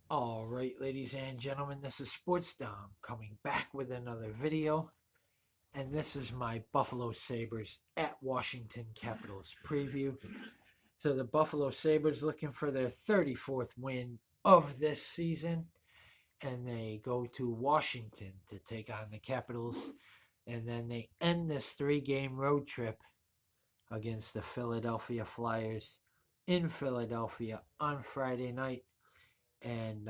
All right, ladies and gentlemen, this is Sports Dom coming back with another video, and this is my Buffalo Sabres at Washington Capitals preview. So the Buffalo Sabres looking for their 34th win of this season, and they go to Washington to take on the Capitals, and then they end this three-game road trip against the Philadelphia Flyers in Philadelphia on Friday night, and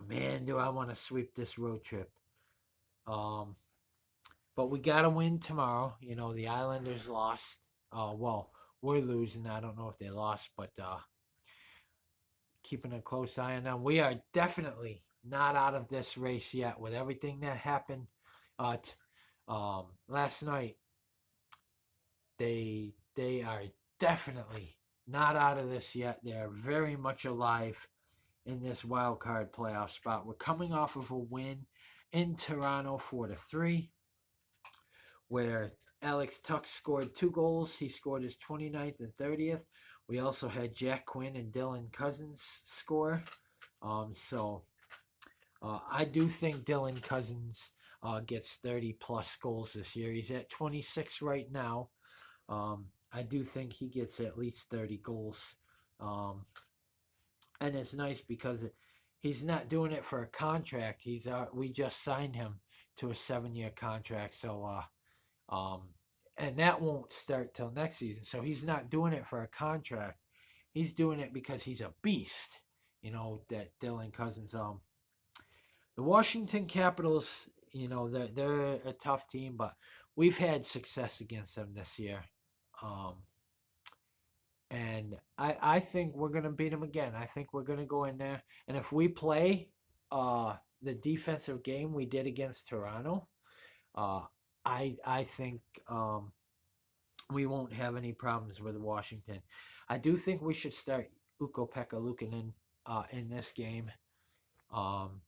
man, do I want to sweep this road trip. Um, but we got to win tomorrow. You know, the Islanders lost. Well, we're losing. I don't know if they lost, but keeping a close eye on them. We are definitely not out of this race yet with everything that happened last night. They are definitely not out of this yet. They are very much alive in this wild card playoff spot. We're coming off of a win in Toronto 4-3, where Alex Tuck scored 2 goals. He scored his 29th and 30th. We also had Jack Quinn and Dylan Cousins score. I do think Dylan Cousins gets 30 plus goals this year. He's at 26 right now. I do think he gets at least 30 goals. And it's nice because he's not doing it for a contract. We just signed him to a 7-year contract. And that won't start till next season. So he's not doing it for a contract. He's doing it because he's a beast. You know that Dylan Cousins. The Washington Capitals. You know they're a tough team, but we've had success against them this year. Um, and I think we're gonna beat them again. I think we're gonna go in there, and if we play the defensive game we did against Toronto, uh, I think we won't have any problems with Washington. I do think we should start Ukko-Pekka Luukkonen in this game. Um,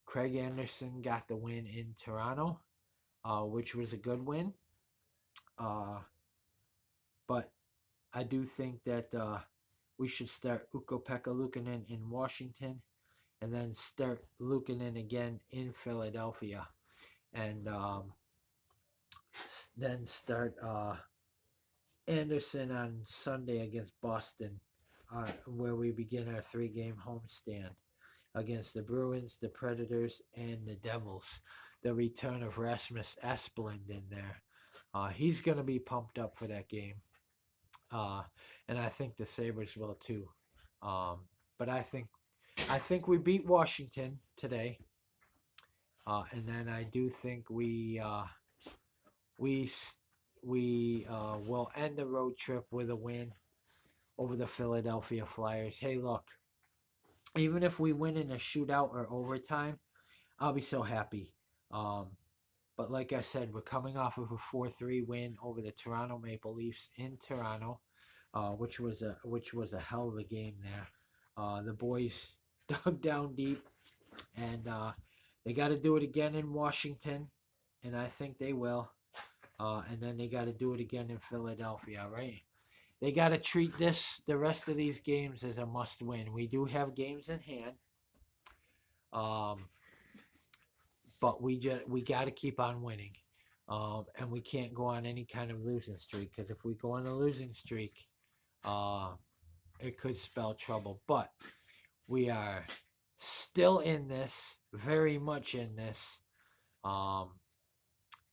Craig Anderson got the win in Toronto, which was a good win. But I do think that we should start Ukko-Pekka Luukkonen in Washington, and then start Luukkonen again in Philadelphia, and then start Anderson on Sunday against Boston, where we begin our 3-game homestand against the Bruins, the Predators, and the Devils. The return of Rasmus Asplund in there. He's going to be pumped up for that game. And I think the Sabres will too. But I think we beat Washington today. And then I do think we will end the road trip with a win over the Philadelphia Flyers. Hey, look, even if we win in a shootout or overtime, I'll be so happy. But like I said, we're coming off of a 4-3 win over the Toronto Maple Leafs in Toronto, which was a hell of a game there. The boys dug down deep, and they got to do it again in Washington, and I think they will. And then they got to do it again in Philadelphia, right? They got to treat the rest of these games as a must-win. We do have games in hand, but we got to keep on winning, and we can't go on any kind of losing streak, because if we go on a losing streak, it could spell trouble. But we are still in this, very much in this,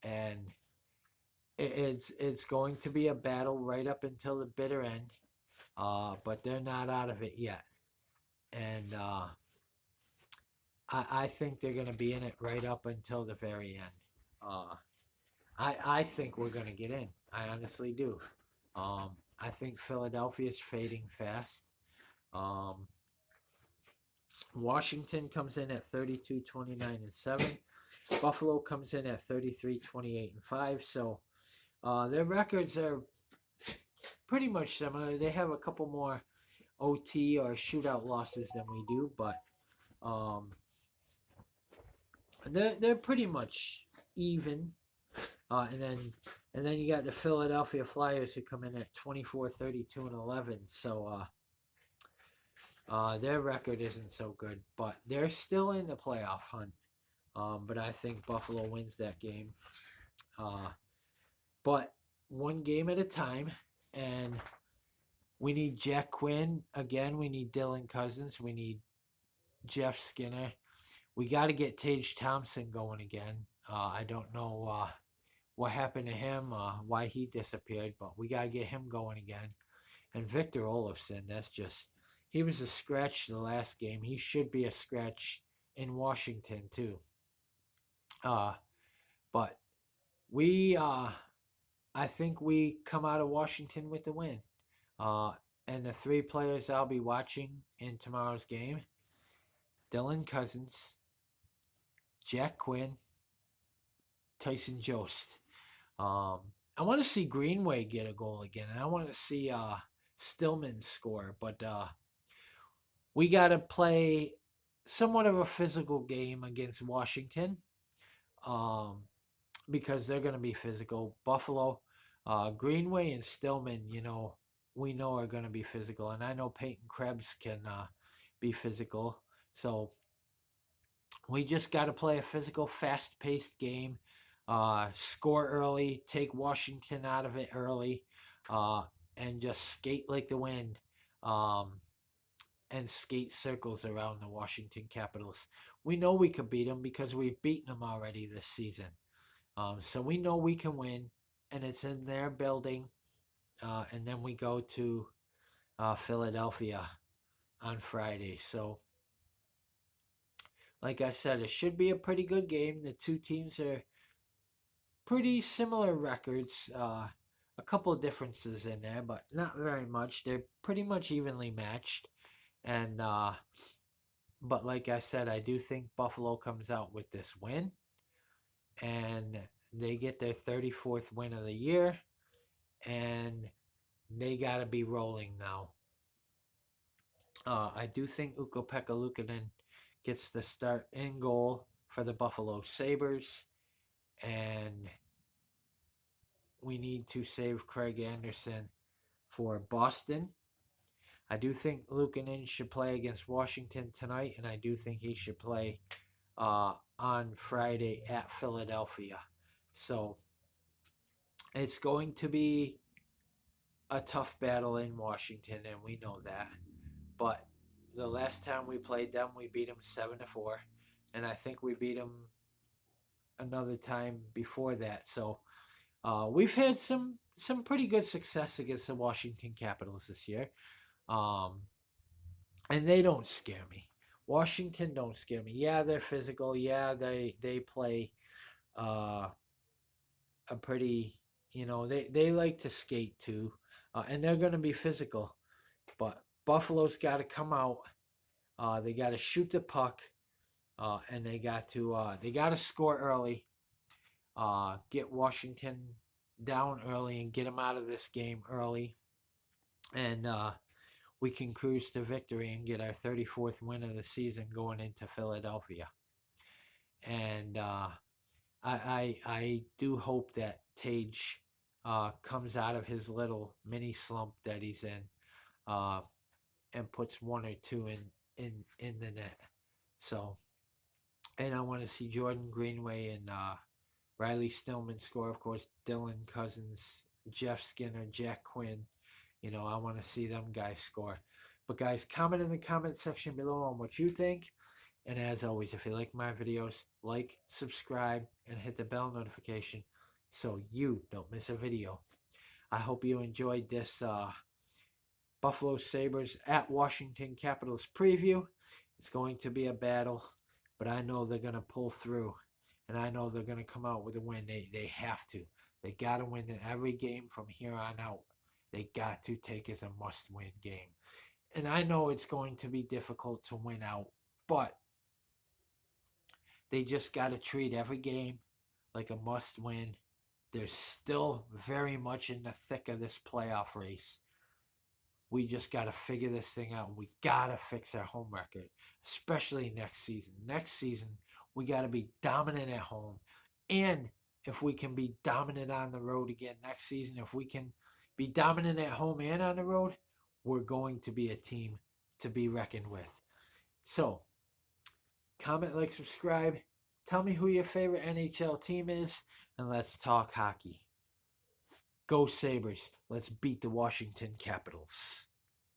and it's going to be a battle right up until the bitter end. But they're not out of it yet, and I think they're going to be in it right up until the very end. I think we're going to get in. I honestly do. I think Philadelphia's fading fast. Washington comes in at 32, 29, and 7. Buffalo comes in at 33, 28, and 5. So their records are pretty much similar. They have a couple more OT or shootout losses than we do, but they're pretty much even. And then you got the Philadelphia Flyers, who come in at 24, 32, and 11. So Their record isn't so good, but they're still in the playoff hunt. But I think Buffalo wins that game. Uh, but one game at a time, and we need Jack Quinn again. We need Dylan Cousins. We need Jeff Skinner. We got to get Tage Thompson going again. I don't know what happened to him, why he disappeared, but we got to get him going again. And Victor Olofsson, that's just, he was a scratch the last game. He should be a scratch in Washington too. Uh, but we, I think we come out of Washington with the win. Uh, and the three players I'll be watching in tomorrow's game: Dylan Cousins, Jack Quinn, Tyson Jost. Um, I want to see Greenway get a goal again, and I want to see Stillman score. But we got to play somewhat of a physical game against Washington, um, because they're going to be physical. Buffalo, Greenway, and Stillman, we know are going to be physical, and I know Peyton Krebs can be physical. So we just got to play a physical, fast-paced game. Score early, take Washington out of it early, and just skate like the wind, and skate circles around the Washington Capitals. We know we can beat them because we've beaten them already this season. So we know we can win, and it's in their building. And then we go to Philadelphia on Friday. So, like I said, it should be a pretty good game. The two teams are pretty similar records. A couple of differences in there, but not very much. They're pretty much evenly matched. And but like I said, I do think Buffalo comes out with this win, and they get their 34th win of the year, and they got to be rolling now. I do think Ukko-Pekka Luukkonen gets the start in goal for the Buffalo Sabres, and we need to save Craig Anderson for Boston. I do think Luukkonen should play against Washington tonight, and I do think he should play on Friday at Philadelphia. So it's going to be a tough battle in Washington, and we know that. But the last time we played them, we beat them 7-4, and I think we beat them another time before that. So we've had some pretty good success against the Washington Capitals this year, and they don't scare me. Washington don't scare me. Yeah, they're physical. Yeah, they play a pretty, they like to skate too, and they're going to be physical. But Buffalo's got to come out. They got to shoot the puck, and they got to score early. Get Washington down early and get them out of this game early, and we can cruise to victory and get our 34th win of the season going into Philadelphia. And I do hope that Tage comes out of his little mini slump that he's in, and puts one or two in the net. So, and I want to see Jordan Greenway and Riley Stillman score. Of course, Dylan Cousins, Jeff Skinner, Jack Quinn. I want to see them guys score. But guys, comment in the comment section below on what you think. And as always, if you like my videos, like, subscribe, and hit the bell notification so you don't miss a video. I hope you enjoyed this Buffalo Sabres at Washington Capitals preview. It's going to be a battle, but I know they're going to pull through, and I know they're going to come out with a win. They have to. They got to win in every game from here on out. They got to take it as a must-win game. And I know it's going to be difficult to win out, but they just got to treat every game like a must-win. They're still very much in the thick of this playoff race. We just got to figure this thing out. We got to fix our home record, especially next season. Next season, we got to be dominant at home. And if we can be dominant on the road again next season, if we can be dominant at home and on the road, we're going to be a team to be reckoned with. So, comment, like, subscribe. Tell me who your favorite NHL team is, and let's talk hockey. Go Sabres. Let's beat the Washington Capitals.